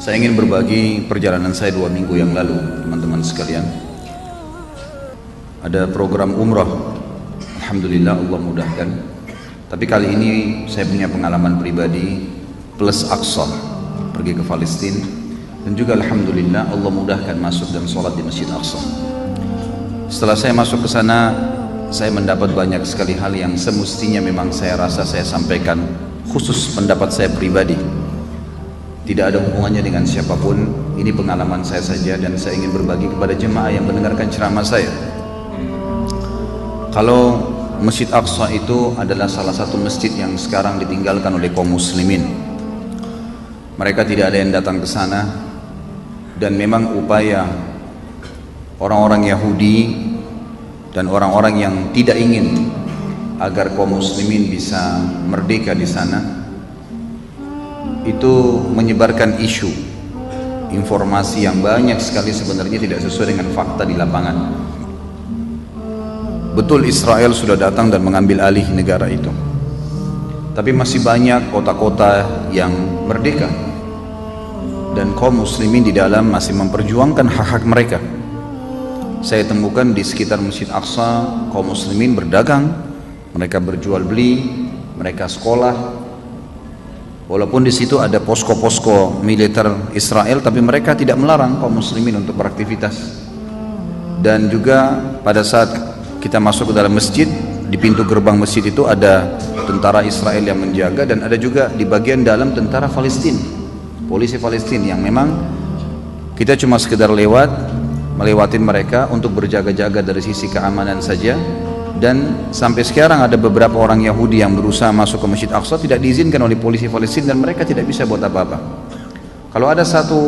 Saya ingin berbagi perjalanan saya 2 minggu yang lalu, teman-teman sekalian. Ada program umrah, alhamdulillah Allah mudahkan. Tapi kali ini saya punya pengalaman pribadi plus Aqsa, pergi ke Palestina, dan juga alhamdulillah Allah mudahkan masuk dan sholat di Masjid Aqsa. Setelah saya masuk ke sana, saya mendapat banyak sekali hal yang semestinya memang saya rasa saya sampaikan, khusus pendapat saya pribadi. Tidak ada hubungannya dengan siapapun, ini pengalaman saya saja dan saya ingin berbagi kepada jemaah yang mendengarkan ceramah saya. Kalau Masjid Aqsa itu adalah salah satu masjid yang sekarang ditinggalkan oleh kaum muslimin. Mereka tidak ada yang datang ke sana, dan memang upaya orang-orang Yahudi dan orang-orang yang tidak ingin agar kaum muslimin bisa merdeka di sana itu menyebarkan isu, informasi yang banyak sekali sebenarnya tidak sesuai dengan fakta di lapangan. Betul Israel sudah datang dan mengambil alih negara itu, tapi masih banyak kota-kota yang merdeka dan kaum muslimin di dalam masih memperjuangkan hak-hak mereka. Saya temukan di sekitar Masjid Aqsa kaum muslimin berdagang, mereka berjual beli, mereka sekolah. Walaupun di situ ada posko-posko militer Israel, tapi mereka tidak melarang kaum muslimin untuk beraktivitas. Dan juga pada saat kita masuk ke dalam masjid, di pintu gerbang masjid itu ada tentara Israel yang menjaga, dan ada juga di bagian dalam tentara Palestina, polisi Palestina, yang memang kita cuma sekedar melewatin mereka untuk berjaga-jaga dari sisi keamanan saja. Dan sampai sekarang ada beberapa orang Yahudi yang berusaha masuk ke Masjid Aqsa, tidak diizinkan oleh polisi Palestina dan mereka tidak bisa buat apa-apa. Kalau ada satu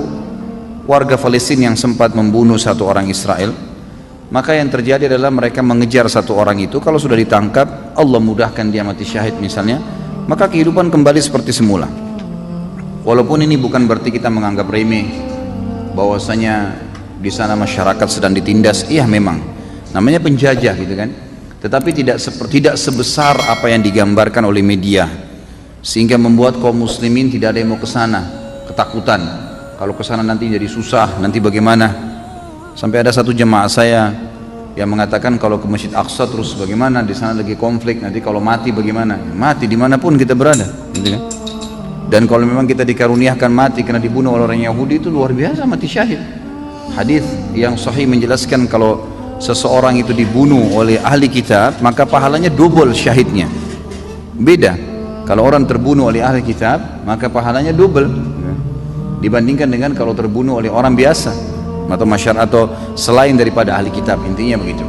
warga Palestina yang sempat membunuh satu orang Israel, maka yang terjadi adalah mereka mengejar satu orang itu. Kalau sudah ditangkap, Allah mudahkan dia mati syahid misalnya, maka kehidupan kembali seperti semula. Walaupun ini bukan berarti kita menganggap remeh bahwasanya di sana masyarakat sedang ditindas. Iya, memang namanya penjajah gitu kan. Tetapi tidak sebesar apa yang digambarkan oleh media, sehingga membuat kaum muslimin tidak ada yang mau ke sana, ketakutan kalau ke sana nanti jadi susah, nanti bagaimana. Sampai ada satu jemaah saya yang mengatakan kalau ke Masjid Aqsa terus bagaimana, di sana lagi konflik, nanti kalau mati bagaimana? Mati dimanapun kita berada, gitu kan? Dan kalau memang kita dikaruniakan mati karena dibunuh oleh orang Yahudi, itu luar biasa, mati syahid. Hadis yang sahih menjelaskan kalau seseorang itu dibunuh oleh ahli kitab, maka pahalanya double syahidnya. Beda kalau orang terbunuh oleh ahli kitab, maka pahalanya double dibandingkan dengan kalau terbunuh oleh orang biasa atau masyarakat atau selain daripada ahli kitab. Intinya begitu.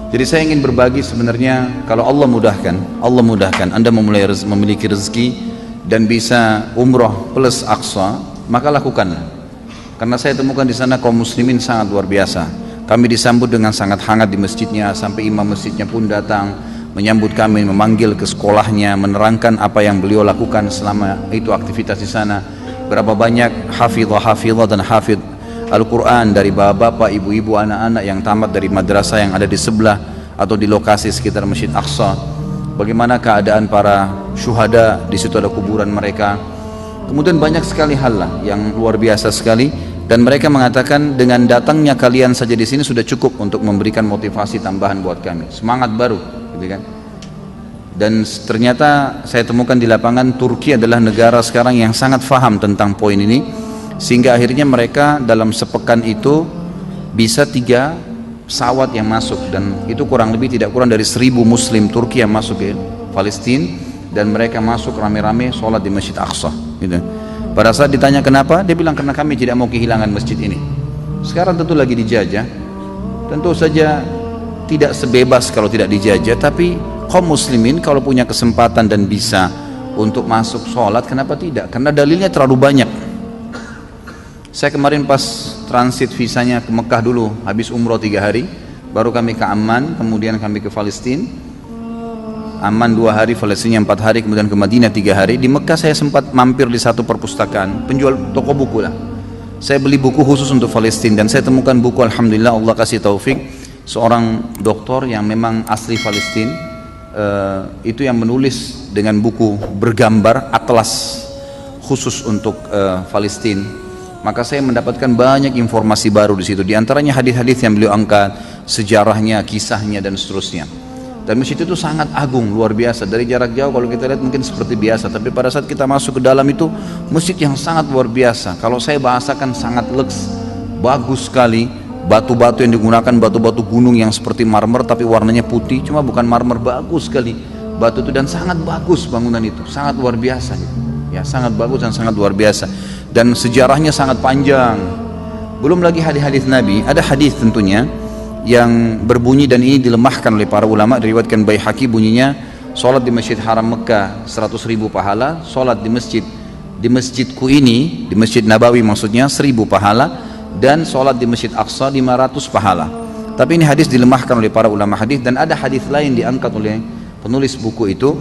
Jadi saya ingin berbagi, sebenarnya kalau Allah mudahkan Anda memiliki rezeki dan bisa umrah plus Aqsa, maka lakukanlah. Karena saya temukan di sana kaum muslimin sangat luar biasa. Kami disambut dengan sangat hangat di masjidnya, sampai imam masjidnya pun datang menyambut kami, memanggil ke sekolahnya, menerangkan apa yang beliau lakukan selama itu aktivitas di sana. Berapa banyak hafidhah dan hafidh Al-Quran dari bapak-bapak, ibu-ibu, anak-anak yang tamat dari madrasah yang ada di sebelah atau di lokasi sekitar Masjid Aqsa. Bagaimana keadaan para syuhada, di situ ada kuburan mereka. Kemudian banyak sekali hal lah yang luar biasa sekali. Dan mereka mengatakan dengan datangnya kalian saja di sini sudah cukup untuk memberikan motivasi tambahan buat kami, semangat baru, gitu kan? Dan ternyata saya temukan di lapangan Turki adalah negara sekarang yang sangat faham tentang poin ini, sehingga akhirnya mereka dalam sepekan itu bisa 3 pesawat yang masuk, dan itu kurang lebih tidak kurang dari 1000 Muslim Turki yang masuk ke Palestina, dan mereka masuk rame-rame sholat di Masjid Aqsa, gitu. Pada saat ditanya kenapa, dia bilang karena kami tidak mau kehilangan masjid ini. Sekarang tentu lagi dijajah, tentu saja tidak sebebas kalau tidak dijajah, tapi kaum muslimin kalau punya kesempatan dan bisa untuk masuk sholat, kenapa tidak? Karena dalilnya terlalu banyak. Saya kemarin pas transit visanya ke Mekah dulu, habis umroh 3 hari, baru kami ke Amman, kemudian kami ke Palestina. Amman 2 hari, Palestina 4 hari, kemudian ke Madinah 3 hari. Di Mekah saya sempat mampir di satu perpustakaan, penjual toko buku lah. Saya beli buku khusus untuk Palestina, dan saya temukan buku, alhamdulillah Allah kasih taufik, seorang doktor yang memang asli Palestina, itu yang menulis dengan buku bergambar atlas khusus untuk Palestina. maka saya mendapatkan banyak informasi baru di situ. Di antaranya hadis-hadis yang beliau angkat, sejarahnya, kisahnya dan seterusnya. Dan masjid itu sangat agung, luar biasa. Dari jarak jauh kalau kita lihat mungkin seperti biasa, tapi pada saat kita masuk ke dalam itu masjid yang sangat luar biasa. Kalau saya bahasakan sangat leks, bagus sekali. Batu-batu yang digunakan batu-batu gunung yang seperti marmer tapi warnanya putih, cuma bukan marmer, bagus sekali batu itu dan sangat bagus bangunan itu, sangat luar biasa gitu. Ya, sangat bagus dan sangat luar biasa. Dan sejarahnya sangat panjang. Belum lagi hadis-hadis Nabi, ada hadis tentunya yang berbunyi dan ini dilemahkan oleh para ulama, diriwayatkan Baihaqi bunyinya, salat di Masjid Haram Mekah 100.000 pahala, salat di masjidku ini, di Masjid Nabawi maksudnya 1.000 pahala, dan salat di Masjid Aqsa 500 pahala. Tapi ini hadis dilemahkan oleh para ulama hadis. Dan ada hadis lain diangkat oleh penulis buku itu,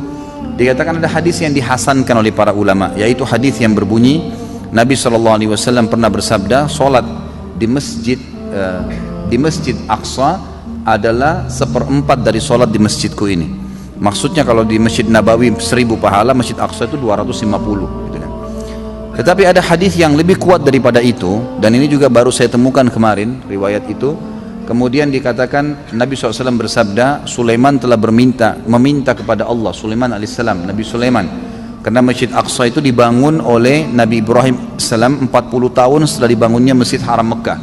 dikatakan ada hadis yang dihasankan oleh para ulama, yaitu hadis yang berbunyi Nabi SAW pernah bersabda, salat di Masjid Aqsa adalah 1/4 dari salat di masjidku ini. Maksudnya kalau di Masjid Nabawi 1.000 pahala, Masjid Aqsa itu 250 gitu kan. Tetapi ada hadis yang lebih kuat daripada itu, dan ini juga baru saya temukan kemarin riwayat itu. Kemudian dikatakan Nabi SAW bersabda, Sulaiman telah meminta kepada Allah, Sulaiman alaihissalam, Nabi Sulaiman, karena Masjid Aqsa itu dibangun oleh Nabi Ibrahim alaihissalam 40 tahun setelah dibangunnya Masjid Haram Mekah.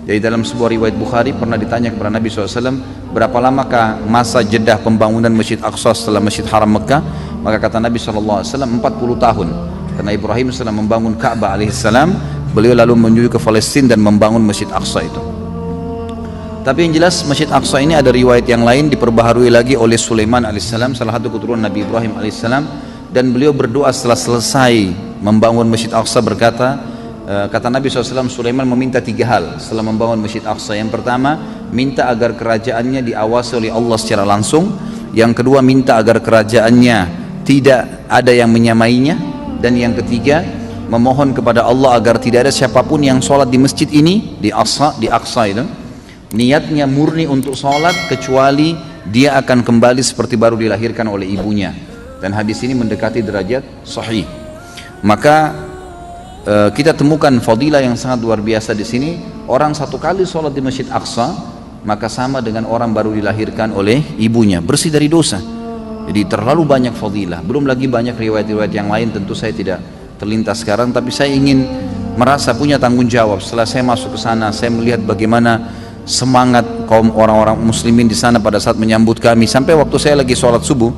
Jadi dalam sebuah riwayat Bukhari pernah ditanya kepada Nabi SAW, berapa lamakah masa jedah pembangunan Masjid Aqsa setelah Masjid Haram Mekah? Maka kata Nabi SAW 40 tahun. Karena Ibrahim alaihissalam membangun Ka'bah alaihissalam, beliau lalu menuju ke Palestina dan membangun Masjid Aqsa itu. Tapi yang jelas Masjid Aqsa ini ada riwayat yang lain diperbaharui lagi oleh Sulaiman alaihissalam, salah satu keturunan Nabi Ibrahim alaihissalam, dan beliau berdoa setelah selesai membangun Masjid Aqsa berkata, kata Nabi SAW, Sulaiman meminta 3 hal setelah membangun Masjid Aqsa. Yang pertama, minta agar kerajaannya diawasi oleh Allah secara langsung. Yang kedua, minta agar kerajaannya tidak ada yang menyamainya. Dan yang ketiga, memohon kepada Allah agar tidak ada siapapun yang sholat di masjid ini, di Aqsa itu, niatnya murni untuk sholat, kecuali dia akan kembali seperti baru dilahirkan oleh ibunya. Dan hadis ini mendekati derajat sahih. Maka kita temukan fadilah yang sangat luar biasa di sini. Orang satu kali sholat di Masjid Aqsa maka sama dengan orang baru dilahirkan oleh ibunya, bersih dari dosa. Jadi terlalu banyak fadilah. Belum lagi banyak riwayat-riwayat yang lain, tentu saya tidak terlintas sekarang, tapi saya ingin merasa punya tanggung jawab. Setelah saya masuk ke sana, saya melihat bagaimana semangat kaum orang-orang muslimin di sana pada saat menyambut kami. Sampai waktu saya lagi sholat subuh,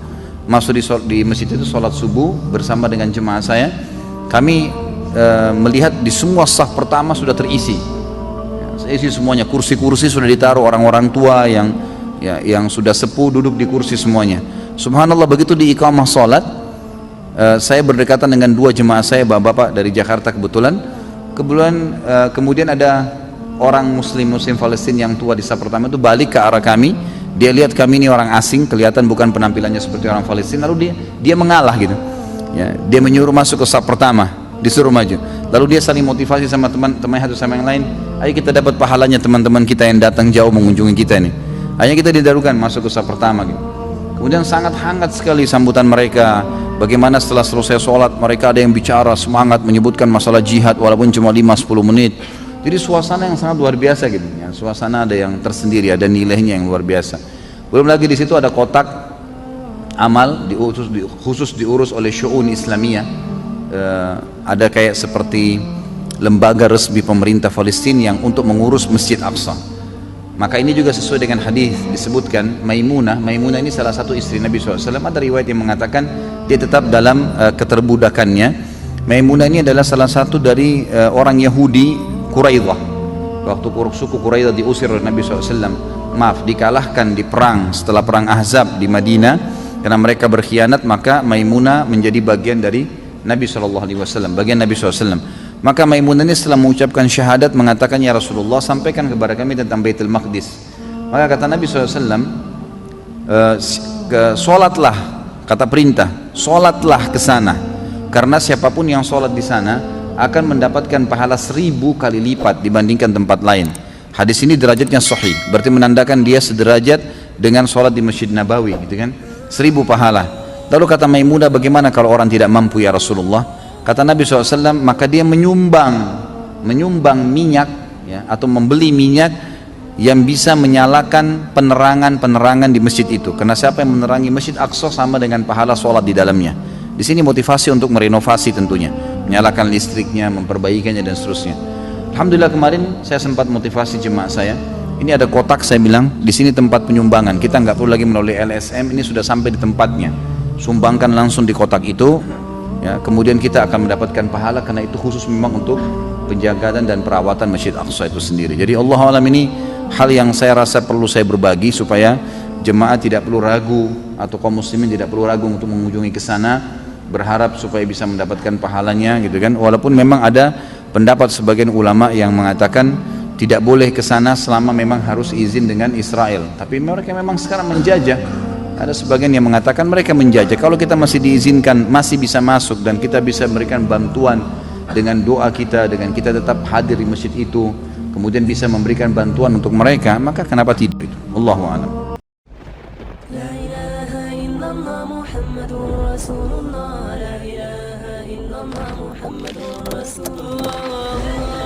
masuk di masjid itu sholat subuh bersama dengan jemaah saya, kami melihat di semua saf pertama sudah terisi, isi semuanya, kursi-kursi sudah ditaruh orang-orang tua yang sudah sepuh duduk di kursi semuanya. Subhanallah, begitu di iqamah sholat, saya berdekatan dengan 2 jemaah saya, bapak-bapak dari Jakarta kebetulan, kemudian ada orang muslim Palestina yang tua di saf pertama itu balik ke arah kami. Dia lihat kami ini orang asing, kelihatan bukan penampilannya seperti orang Palestina, lalu dia mengalah gitu ya, dia menyuruh masuk ke saf pertama, disuruh maju. Lalu dia saling motivasi sama teman-teman satu sama yang lain, ayo kita dapat pahalanya teman-teman kita yang datang jauh mengunjungi kita ini. Akhirnya kita didarukan masuk ke saf pertama gitu. Kemudian sangat hangat sekali sambutan mereka. Bagaimana setelah selesai sholat mereka ada yang bicara semangat menyebutkan masalah jihad walaupun cuma 5-10 menit. Jadi suasana yang sangat luar biasa gitu ya. Suasana ada yang tersendiri, ada nilainya yang luar biasa. Belum lagi di situ ada kotak amal khusus diurus oleh Syu'un Islamiyah. Ada kayak seperti lembaga resmi pemerintah Palestina yang untuk mengurus Masjid Aqsa. Maka ini juga sesuai dengan hadis disebutkan Maimunah ini salah satu istri Nabi SAW. Ada riwayat yang mengatakan dia tetap dalam keterbudakannya. Maimunah ini adalah salah satu dari orang Yahudi Quraidah. Waktu suku Quraidah diusir oleh Nabi SAW, dikalahkan di perang setelah perang Ahzab di Madinah karena mereka berkhianat, maka Maimunah menjadi bagian dari Nabi SAW, bagian Nabi SAW. Maka Maimunah ini setelah mengucapkan syahadat mengatakan, ya Rasulullah, sampaikan kepada kami tentang Baitul Maqdis. Maka kata Nabi SAW, sholatlah, kata perintah, sholatlah ke sana, karena siapapun yang sholat di sana akan mendapatkan pahala 1000 kali lipat dibandingkan tempat lain. Hadis ini derajatnya sahih, berarti menandakan dia sederajat dengan sholat di Masjid Nabawi gitu kan, 1000 pahala. Lalu kata Maimunah, bagaimana kalau orang tidak mampu ya Rasulullah? Kata Nabi SAW, maka dia menyumbang menyumbang minyak ya, atau membeli minyak yang bisa menyalakan penerangan-penerangan di masjid itu. Karena siapa yang menerangi Masjid Aqsa sama dengan pahala sholat di dalamnya. Di sini motivasi untuk merenovasi tentunya, menyalakan listriknya, memperbaikinya dan seterusnya. Alhamdulillah kemarin saya sempat motivasi jemaah saya. Ini ada kotak, saya bilang di sini tempat penyumbangan. Kita nggak perlu lagi melalui LSM, ini sudah sampai di tempatnya. Sumbangkan langsung di kotak itu. Ya, kemudian kita akan mendapatkan pahala karena itu khusus memang untuk penjagaan dan perawatan Masjid Aqsa itu sendiri. Jadi Allah alam ini hal yang saya rasa perlu saya berbagi supaya jemaah tidak perlu ragu atau kaum muslimin tidak perlu ragu untuk mengunjungi ke sana, berharap supaya bisa mendapatkan pahalanya gitu kan. Walaupun memang ada pendapat sebagian ulama yang mengatakan tidak boleh ke sana selama memang harus izin dengan Israel. Tapi mereka memang sekarang menjajah. Ada sebagian yang mengatakan mereka menjajah. Kalau kita masih diizinkan, masih bisa masuk dan kita bisa memberikan bantuan dengan doa kita, dengan kita tetap hadir di masjid itu, kemudian bisa memberikan bantuan untuk mereka, maka kenapa tidak itu? Allahu a'lam. La ilaha illallah Muhammadur Rasulullah, la ilaha illallah Muhammadur Rasulullah.